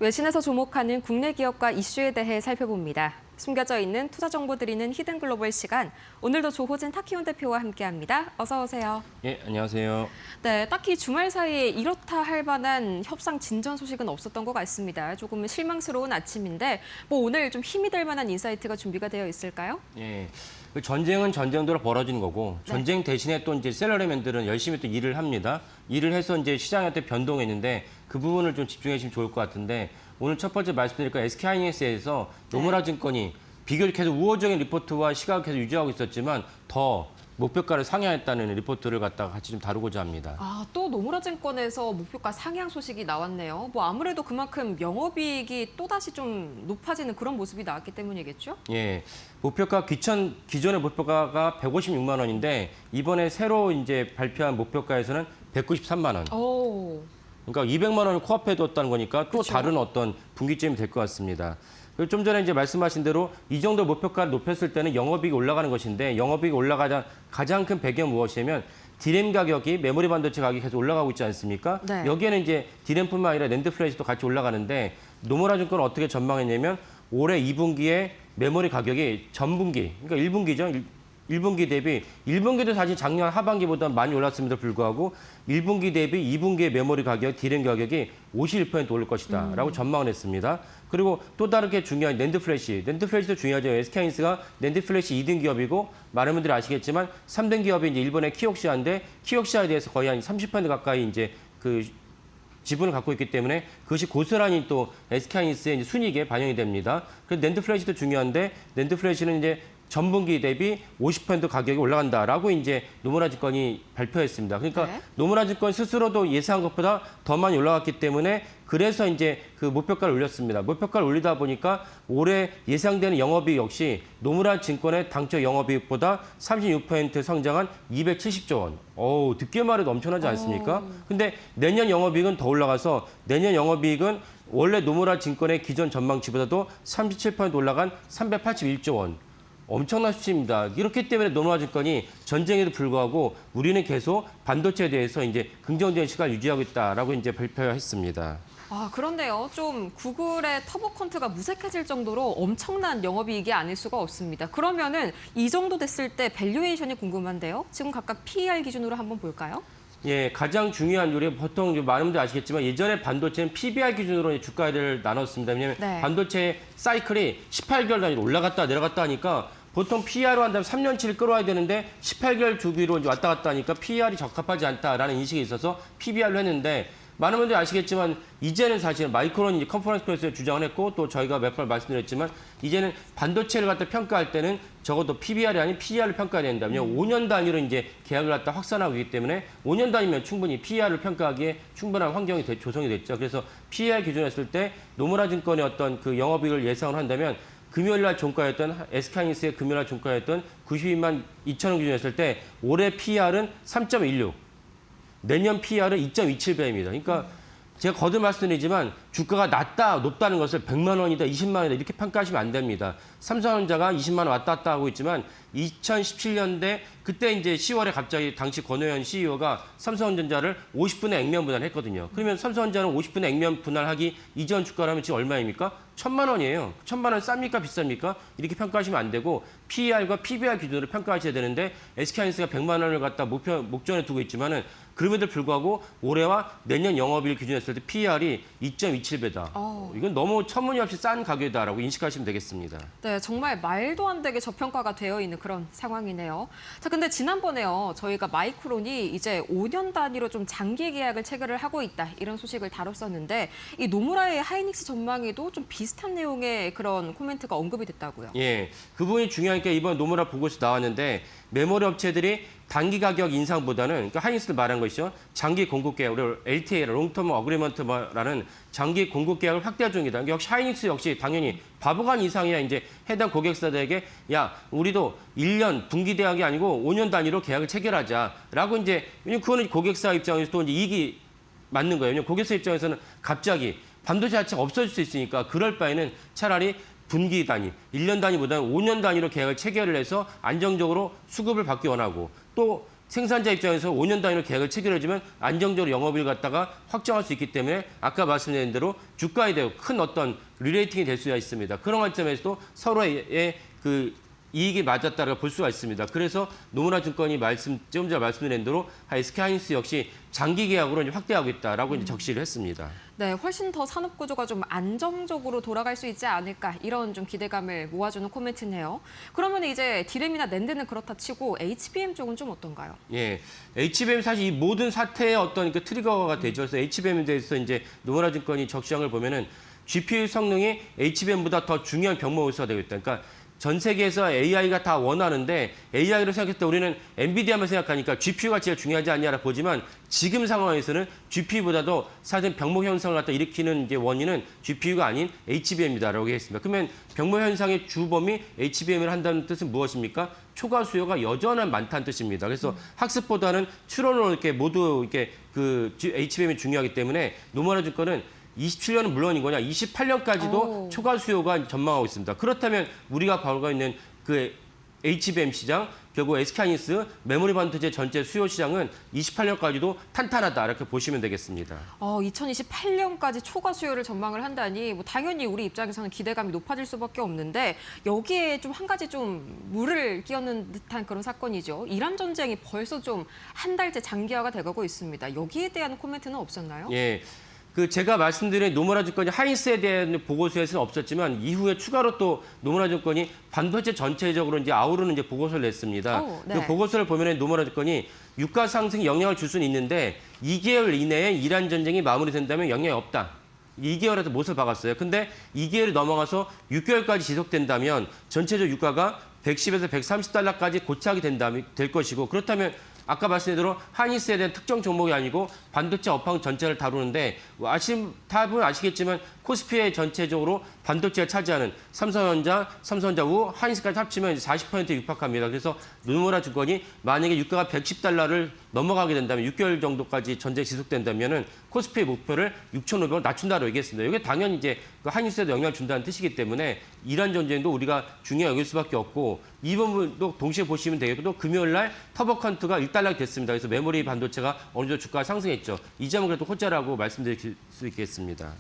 외신에서 주목하는 국내 기업과 이슈에 대해 살펴봅니다. 숨겨져 있는 투자 정보 드리는 히든 글로벌 시간. 오늘도 조호진 타키온 대표와 함께합니다. 어서 오세요. 예, 안녕하세요. 네, 딱히 주말 사이에 이렇다 할 만한 협상 진전 소식은 없었던 것 같습니다. 조금 실망스러운 아침인데 오늘 좀 힘이 될 만한 인사이트가 준비가 되어 있을까요? 예. 그 전쟁은 전쟁대로 벌어지는 거고 네. 전쟁 대신에 또 이제 셀러리맨들은 열심히 또 일을 합니다. 일을 해서 이제 시장한테 변동했는데 그 부분을 좀 집중해 주시면 좋을 것 같은데 오늘 첫 번째 말씀드릴 거 SK하이닉스에서 노무라 증권이 비교적 계속 우호적인 리포트와 시각을 계속 유지하고 있었지만 더 목표가를 상향했다는 리포트를 갖다가 같이 좀 다루고자 합니다. 또 노무라 증권에서 목표가 상향 소식이 나왔네요. 아무래도 그만큼 영업이익이 또다시 좀 높아지는 그런 모습이 나왔기 때문이겠죠? 예. 목표가 기존의 목표가가 156만 원인데 이번에 새로 이제 발표한 목표가에서는 193만 원. 오. 그러니까 200만 원을 코앞에 뒀다는 거니까 또 그쵸. 다른 어떤 분기점이 될 것 같습니다. 그리고 좀 전에 이제 말씀하신 대로 이 정도 목표가를 높였을 때는 영업이익이 올라가는 것인데 영업이익이 올라가자 가장 큰 배경은 무엇이냐면 디램 가격이 메모리 반도체 가격이 계속 올라가고 있지 않습니까? 네. 여기에는 이제 디램뿐만 아니라 낸드 플래시도 같이 올라가는데 노무라 증권은 어떻게 전망했냐면 올해 2분기에 메모리 가격이 전분기, 그러니까 1분기죠. 1분기 대비 1분기도 사실 작년 하반기보다 많이 올랐음에도 불구하고 1분기 대비 2분기의 메모리 가격, 디램 가격이 51% 오를 것이다 라고 전망을 했습니다. 그리고 또 다르게 중요한 낸드 플래시도 중요하죠. SK하이닉스가 낸드 플래시 2등 기업이고 많은 분들이 아시겠지만 3등 기업이 이제 일본의 키옥시아인데 키옥시아에 대해서 거의 한 30% 가까이 이제 그 지분을 갖고 있기 때문에 그것이 고스란히 또 SK하이닉스의 순이익에 반영이 됩니다. 그래서 낸드 플래시도 중요한데 낸드 플래시는 이제 전분기 대비 50% 가격이 올라간다라고 이제 노무라 증권이 발표했습니다. 그러니까 네. 노무라 증권 스스로도 예상한 것보다 더 많이 올라갔기 때문에 그래서 이제 그 목표가를 올렸습니다. 목표가를 올리다 보니까 올해 예상되는 영업이익 역시 노무라 증권의 당초 영업이익보다 36% 성장한 270조 원. 어우, 듣기만 해도 엄청나지 않습니까? 근데 내년 영업이익은 더 올라가서 내년 영업이익은 원래 노무라 증권의 기존 전망치보다도 37% 올라간 381조 원. 엄청난 수치입니다. 이렇기 때문에 노무라 증권이 전쟁에도 불구하고 우리는 계속 반도체에 대해서 이제 긍정적인 시각을 유지하고 있다라고 이제 발표했습니다. 그런데요. 좀 구글의 터보컨트가 무색해질 정도로 엄청난 영업이익이 아닐 수가 없습니다. 그러면은 이 정도 됐을 때 밸류에이션이 궁금한데요. 지금 각각 PER 기준으로 한번 볼까요? 예, 가장 중요한 요리 보통 많은 분들 아시겠지만 예전에 반도체는 PBR 기준으로 주가를 나눴습니다. 왜냐하면 네. 반도체 사이클이 18개월 단위로 올라갔다 내려갔다 하니까 보통 PER로 한다면 3년치를 끌어와야 되는데 18개월 주기로 이제 왔다 갔다 하니까 PER이 적합하지 않다라는 인식이 있어서 PBR로 했는데 많은 분들이 아시겠지만 이제는 사실 마이크론이 컨퍼런스 콜에서 주장을 했고 또 저희가 몇 번 말씀드렸지만 이제는 반도체를 갖다 평가할 때는 적어도 PBR이 아닌 PER을 평가해야 된다. 왜냐하면 5년 단위로 이제 계약을 갖다 확산하고 있기 때문에 5년 단위면 충분히 PER을 평가하기에 충분한 환경이 조성이 됐죠. 그래서 PER 기준으로 했을 때 노무라 증권의 어떤 그 영업이익을 예상을 한다면 금요일 날 종가였던 SK하이닉스의 금요일 날 종가였던 92만 2천 원 기준으로 했을 때 올해 PER은 3.16. 내년 PER은 2.27배입니다. 그러니까 제가 거듭 말씀드리지만 주가가 높다는 것을 100만 원이다, 20만 원이다 이렇게 평가하시면 안 됩니다. 삼성전자가 20만 원 왔다 갔다 하고 있지만 2017년대 그때 이제 10월에 갑자기 당시 권오현 CEO가 삼성전자를 50분의 액면 분할했거든요. 그러면 삼성전자는 50분의 액면 분할하기 이전 주가라면 지금 얼마입니까? 1,000만 원이에요. 1,000만 원 쌉니까 비쌉니까? 이렇게 평가하시면 안 되고 PER과 PBR 기준으로 평가하셔야 되는데 SK하이닉스가 100만 원을 갖다 목전에 두고 있지만은 그럼에도 불구하고 올해와 내년 영업이익 기준으로 했을 때 PER이 2.27배다. 이건 너무 터무니없이 싼 가격이다라고 인식하시면 되겠습니다. 네, 정말 말도 안 되게 저평가가 되어 있는 그런 상황이네요. 자, 근데 지난번에요. 저희가 마이크론이 이제 5년 단위로 좀 장기 계약을 체결을 하고 있다. 이런 소식을 다뤘었는데 이 노무라의 하이닉스 전망에도 좀 비슷한 내용의 그런 코멘트가 언급이 됐다고요. 예, 그 부분이 중요하니까 이번 노무라 보고서 나왔는데 메모리 업체들이 단기 가격 인상보다는 그러니까 하이닉스를 말한 것이죠. 장기 공급 계약, 우리 LTA, 롱텀 어그리먼트라는 장기 공급 계약을 확대 중이다. 역시 하이닉스 역시 당연히 바보간 이상이야 이제 해당 고객사들에게 야, 우리도 1년 분기 계약이 아니고 5년 단위로 계약을 체결하자라고 이제 왜냐면 그거는 고객사 입장에서 또 이제 이익이 맞는 거예요. 왜냐면 고객사 입장에서는 갑자기 반도체 자체가 없어질 수 있으니까 그럴 바에는 차라리 분기 단위, 1년 단위보다는 5년 단위로 계약을 체결을 해서 안정적으로 수급을 받기 원하고 또 생산자 입장에서 5년 단위로 계약을 체결해주면 안정적으로 영업을 갖다가 확정할 수 있기 때문에 아까 말씀드린 대로 주가에 대해 큰 어떤 리레이팅이 될 수가 있습니다. 그런 관점에서도 서로의 그 이익이 맞았다고 볼 수가 있습니다. 그래서 노무라 증권이 좀 전에 말씀드린 대로 SK하이닉스 역시 장기 계약으로 이제 확대하겠다라고 이제 적시를 했습니다. 네, 훨씬 더 산업 구조가 좀 안정적으로 돌아갈 수 있지 않을까 이런 좀 기대감을 모아주는 코멘트네요. 그러면 이제 디램이나 낸드는 그렇다 치고 HBM 쪽은 좀 어떤가요? 예, HBM 사실 이 모든 사태의 어떤 그 트리거가 되죠. 그래서 HBM에 대해서 이제 노무라 증권이 적시한 보면은 GPU 성능이 HBM보다 더 중요한 병목 요소가 되고 있다. 그러니까 전 세계에서 AI가 다 원하는데 AI로 생각했을 때 우리는 엔비디아만 생각하니까 GPU가 제일 중요하지 않냐라 보지만 지금 상황에서는 GPU보다도 사실 병목 현상을 갖다 일으키는 이제 원인은 GPU가 아닌 HBM이다라고 했습니다. 그러면 병목 현상의 주범이 HBM을 한다는 뜻은 무엇입니까? 초과 수요가 여전한 많다는 뜻입니다. 그래서 학습보다는 추론으로 이렇게 모두 이렇게 그 HBM이 중요하기 때문에 노무라 증권은 27년은 물론이거냐 28년까지도 초과 수요가 전망하고 있습니다. 그렇다면 우리가 바로 있는 그 HBM 시장, 결국 SK하이닉스 메모리 반도체 전체 수요 시장은 28년까지도 탄탄하다 이렇게 보시면 되겠습니다. 2028년까지 초과 수요를 전망을 한다니 뭐 당연히 우리 입장에서는 기대감이 높아질 수밖에 없는데 여기에 좀 한 가지 좀 물을 끼얹는 듯한 그런 사건이죠. 이란 전쟁이 벌써 좀 한 달째 장기화가 돼가고 있습니다. 여기에 대한 코멘트는 없었나요? 예. 그 제가 말씀드린 노무라 증권이 하이닉스에 대한 보고서에서는 없었지만 이후에 추가로 또 노무라 증권이 반도체 전체적으로 이제 아우르는 이제 보고서를 냈습니다. 네. 그 보고서를 보면 노무라 증권이 유가 상승 영향을 줄 수는 있는데 2개월 이내에 이란 전쟁이 마무리된다면 영향이 없다. 2개월에서 못을 박았어요. 근데 2개월이 넘어가서 6개월까지 지속된다면 전체적 유가가 110에서 130달러까지 고착이 될 것이고 그렇다면 아까 말씀드린 대로 하이닉스에 대한 특정 종목이 아니고 반도체 업황 전체를 다루는데 다분 아시겠지만 코스피의 전체적으로 반도체를 차지하는 삼성전자 우 하이닉스까지 합치면 40%에 육박합니다. 그래서 노무라 증권이 만약에 유가가 110달러를 넘어가게 된다면 6개월 정도까지 전쟁이 지속된다면은 코스피의 목표를 6,500원 낮춘다고 얘기했습니다. 이게 당연히 이제 그 하이닉스에도 영향을 준다는 뜻이기 때문에 이란 전쟁도 우리가 중요하게 여길 수밖에 없고 이 부분도 동시에 보시면 되겠고 금요일 날 터보컨트가 1달러가 됐습니다. 그래서 메모리 반도체가 어느 정도 주가가 상승했죠. 이 점은 그래도 호재라고 말씀드릴 수 있겠습니다.